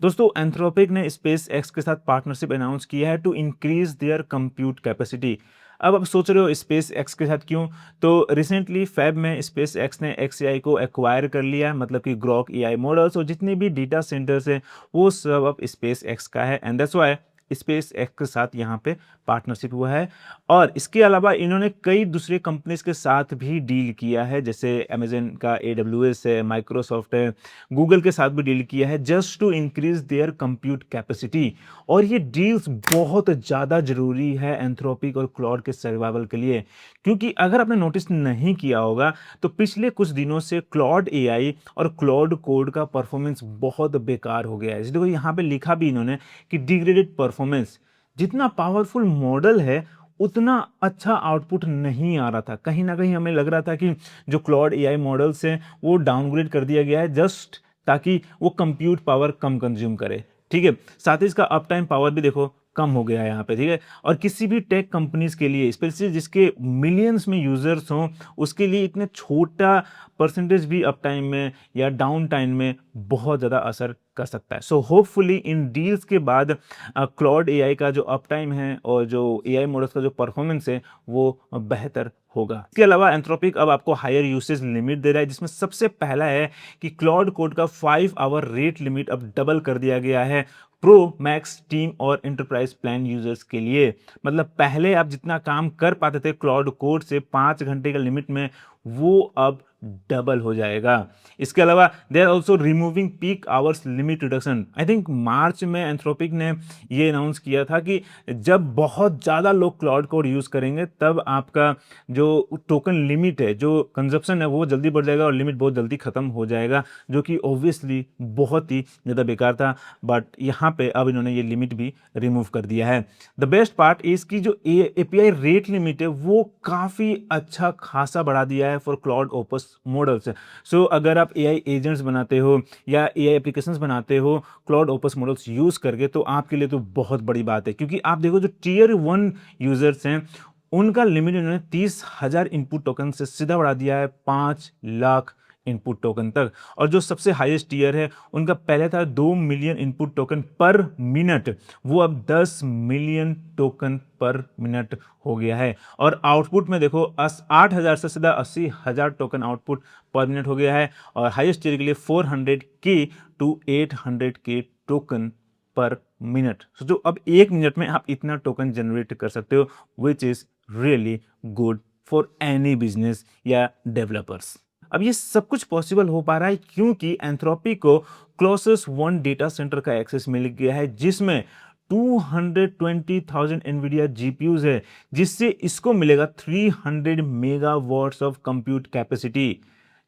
दोस्तों एंथ्रोपिक ने space x के साथ पार्टनरशिप अनाउंस किया है to increase their compute capacity. अब आप सोच रहे हो स्पेस एक्स के साथ क्यों? तो रिसेंटली फेब में स्पेस एक्स ने एक्स को एक्वायर कर लिया, मतलब कि ग्रोक एआई मॉडल्स और जितने भी डेटा सेंटर्स हैं वो सब अब स्पेस एक्स का है, and that's why space x के साथ यहाँ पे पार्टनरशिप हुआ है। और इसके अलावा इन्होंने कई दूसरे कंपनीज के साथ भी डील किया है, जैसे अमेजन का AWS है, माइक्रोसॉफ्ट है, गूगल के साथ भी डील किया है just to increase their compute capacity. और ये डील्स बहुत ज़्यादा जरूरी है एंथ्रोपिक और क्लाउड के सर्वाइवल के लिए, क्योंकि अगर आपने नोटिस नहीं किया होगा तो पिछले कुछ दिनों से क्लाउड एआई और क्लाउड कोड का परफॉर्मेंस बहुत बेकार हो गया है। देखो यहाँ पे लिखा भी इन्होंने कि डिग्रेडेड परफॉर्मेंस। जितना पावरफुल मॉडल है उतना अच्छा आउटपुट नहीं आ रहा था। कहीं ना कहीं हमें लग रहा था कि जो क्लाउड एआई मॉडल्स हैं वो डाउनग्रेड कर दिया गया है जस्ट ताकि वो कंप्यूट पावर कम कंज्यूम करे। ठीक है, साथ ही इसका अप टाइम पावर भी देखो कम हो गया है यहाँ पे। ठीक है, और किसी भी टेक कंपनीज के लिए स्पेशली जिसके मिलियंस में यूजर्स हों उसके लिए इतने छोटा परसेंटेज भी अप टाइम में या डाउन टाइम में बहुत ज़्यादा असर कर सकता है। सो होपफुली इन डील्स के बाद क्लाउड एआई का जो अप टाइम है और जो एआई मॉडल्स का जो परफॉर्मेंस है वो बेहतर होगा। इसके अलावा एंथ्रोपिक अब आपको हायर यूसेज लिमिट दे रहा है, जिसमें सबसे पहला है कि क्लाउड कोड का 5 आवर रेट लिमिट अब डबल कर दिया गया है प्रो, मैक्स, टीम और एंटरप्राइज प्लान यूजर्स के लिए। मतलब पहले आप जितना काम कर पाते थे क्लाउड कोड से 5 घंटे का लिमिट में, वो अब डबल हो जाएगा। इसके अलावा they are also removing peak hours limit reduction. I think March में एंथ्रोपिक ने ये अनाउंस किया था कि जब बहुत ज़्यादा लोग क्लाउड कोड यूज़ करेंगे तब आपका जो टोकन लिमिट है, जो कंजप्शन है, वो जल्दी बढ़ जाएगा और लिमिट बहुत जल्दी खत्म हो जाएगा, जो कि ऑब्वियसली बहुत ही ज़्यादा बेकार था। बट यहाँ पे अब इन्होंने ये लिमिट भी रिमूव कर दिया है। द बेस्ट पार्ट इज की जो एपीआई रेट लिमिट है वो काफ़ी अच्छा खासा बढ़ा दिया है फॉर क्लाउड ओपस मॉडल्स। सो अगर आप एआई एजेंट्स बनाते हो या एआई एप्लीकेशंस बनाते हो क्लाउड ओपस मॉडल्स यूज़ करके, तो आपके लिए तो बहुत बड़ी बात है, क्योंकि आप देखो जो टियर 1 यूजर्स हैं उनका लिमिट इन्होंने 30,000 इनपुट टोकन से सीधा बढ़ा दिया है 5 लाख इनपुट टोकन तक। और जो सबसे हाईएस्ट टीयर है उनका पहले था 2 मिलियन इनपुट टोकन पर मिनट, वो अब 10 मिलियन टोकन पर मिनट हो गया है। और आउटपुट में देखो 8,000 से सीधा 80,000 टोकन आउटपुट पर मिनट हो गया है। और हाईएस्ट टीयर के लिए 400K टू 800K टोकन पर मिनट। सोचो अब 1 मिनट में आप इतना टोकन जनरेट कर सकते हो, which is really good for any business या डेवलपर्स। अब ये सब कुछ पॉसिबल हो पा रहा है क्योंकि एंथ्रोपिक को क्लोसेस्ट 1 डेटा सेंटर का एक्सेस मिल गया है, जिसमें 220,000 एनवीडिया जीपीयूज है, जिससे इसको मिलेगा 300 मेगावाट्स ऑफ कंप्यूट कैपेसिटी,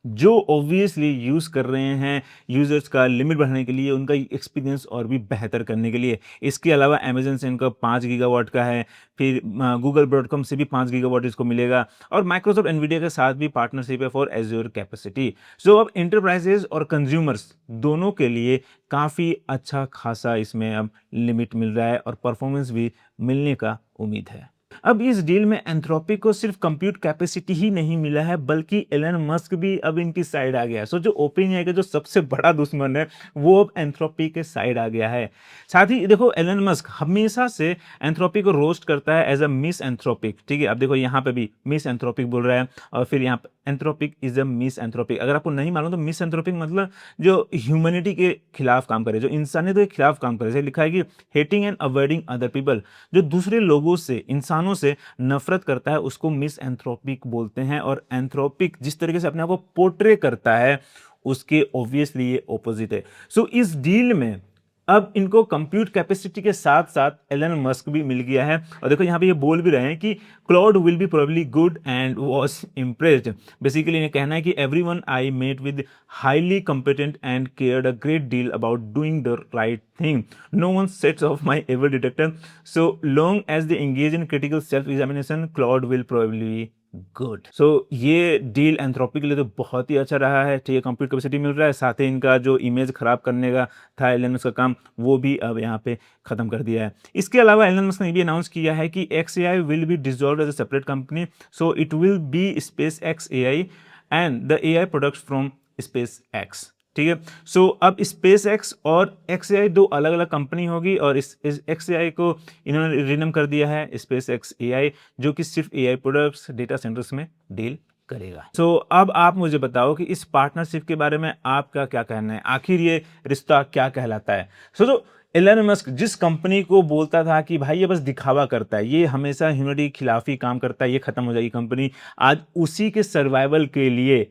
जो ऑब्वियसली यूज कर रहे हैं यूजर्स का लिमिट बढ़ाने के लिए, उनका एक्सपीरियंस और भी बेहतर करने के लिए। इसके अलावा अमेजन से इनका 5 गीगावाट का है, फिर गूगल ब्रॉडकॉम से भी 5 गीगावाट इसको मिलेगा, और माइक्रोसॉफ्ट एनवीडिया के साथ भी पार्टनरशिप है फॉर एज्योर कैपेसिटी। सो अब इंटरप्राइजेज और कंज्यूमर्स दोनों के लिए काफ़ी अच्छा खासा इसमें अब लिमिट मिल रहा है और परफॉर्मेंस भी मिलने का उम्मीद है। अब इस डील में एंथ्रोपिक को सिर्फ कंप्यूट कैपेसिटी ही नहीं मिला है, बल्कि एलन मस्क भी अब इनकी साइड आ गया है। सो जो ओपेनएआई का जो सबसे बड़ा दुश्मन है वो अब एंथ्रोपिक के साइड आ गया है। साथ ही देखो एलन मस्क हमेशा से एंथ्रोपिक को रोस्ट करता है एज अ मिस एंथ्रोपिक। ठीक है, अब देखो यहाँ पे भी मिस एंथ्रोपिक बोल रहा है और फिर यहाँ पे Anthropic is a miss Anthropic. अगर आपको नहीं मालूम तो मिस एंथ्रोपिक मतलब जो ह्यूमैनिटी के खिलाफ काम करे, जो इंसानियत के खिलाफ काम करे। जैसे लिखा है कि hating and avoiding other people, जो दूसरे लोगों से, इंसानों से नफरत करता है उसको मिस एंथ्रोपिक बोलते हैं। और एंथ्रोपिक जिस तरीके से अपने आप को पोर्ट्रे करता है उसके ऑब्वियसली ये ऑपोजिट है। सो इस डील में अब इनको कंप्यूट कैपेसिटी के साथ साथ एलन मस्क भी मिल गया है। और देखो यहाँ पे ये बोल भी रहे हैं कि Claude will be probably good and was impressed. Basically इन्हें कहना है कि everyone I met with highly competent and cared a great deal about doing the right thing. No one sets off my ever detector, so long as they engage in critical self examination Claude will probably good. So ये deal Anthropic के लिए तो बहुत ही अच्छा रहा है। ठीक है, कंप्यूट कैपेसिटी मिल रहा है, साथ ही इनका जो इमेज खराब करने का था एलन मस्क का काम, वो भी अब यहाँ पे खत्म कर दिया है। इसके अलावा एलन मस्क ने भी अनाउंस किया है कि XAI will be dissolved as a separate company, so it will be SpaceX AI and the AI products from SpaceX. ठीक है। सो अब स्पेस एक्स और XAI दो अलग अलग कंपनी होगी और इस XAI को इन्होंने रिनम कर दिया है स्पेस एक्स AI, जो कि सिर्फ AI प्रोडक्ट्स डेटा सेंटर्स में डील करेगा। सो अब आप मुझे बताओ कि इस पार्टनरशिप के बारे में आपका क्या कहना है, आखिर ये रिश्ता क्या कहलाता है। सो जो एलन मस्क जिस कंपनी को बोलता था कि भाई ये बस दिखावा करता है, ये हमेशा ह्यूमैनिटी के खिलाफ ही काम करता है, ये खत्म हो जाएगी कंपनी, आज उसी के सर्वाइवल के लिए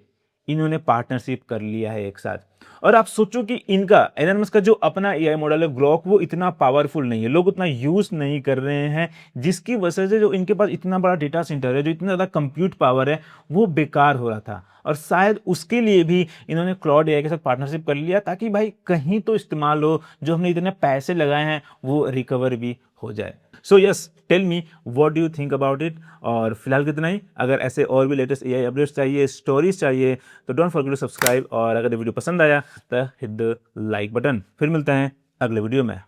इन्होंने पार्टनरशिप कर लिया है एक साथ। और आप सोचो कि इनका एलन मस्क का जो अपना AI मॉडल है ग्रोक, वो इतना पावरफुल नहीं है, लोग उतना यूज नहीं कर रहे हैं, जिसकी वजह से जो इनके पास इतना बड़ा डेटा सेंटर है, जो इतना ज़्यादा कंप्यूट पावर है, वो बेकार हो रहा था। और शायद उसके लिए भी इन्होंने क्लाउड AI के साथ पार्टनरशिप कर लिया, ताकि भाई कहीं तो इस्तेमाल हो, जो हमने इतने पैसे लगाए हैं वो रिकवर भी हो जाए। So yes, tell me what do you think about it. और फिलहाल कितना ही, अगर ऐसे और भी लेटेस्ट AI अपडेट्स चाहिए, स्टोरीज चाहिए, तो डोंट फॉरगेट टू सब्सक्राइब, और अगर वीडियो पसंद आया तो हिट द लाइक बटन। फिर मिलते हैं अगले वीडियो में।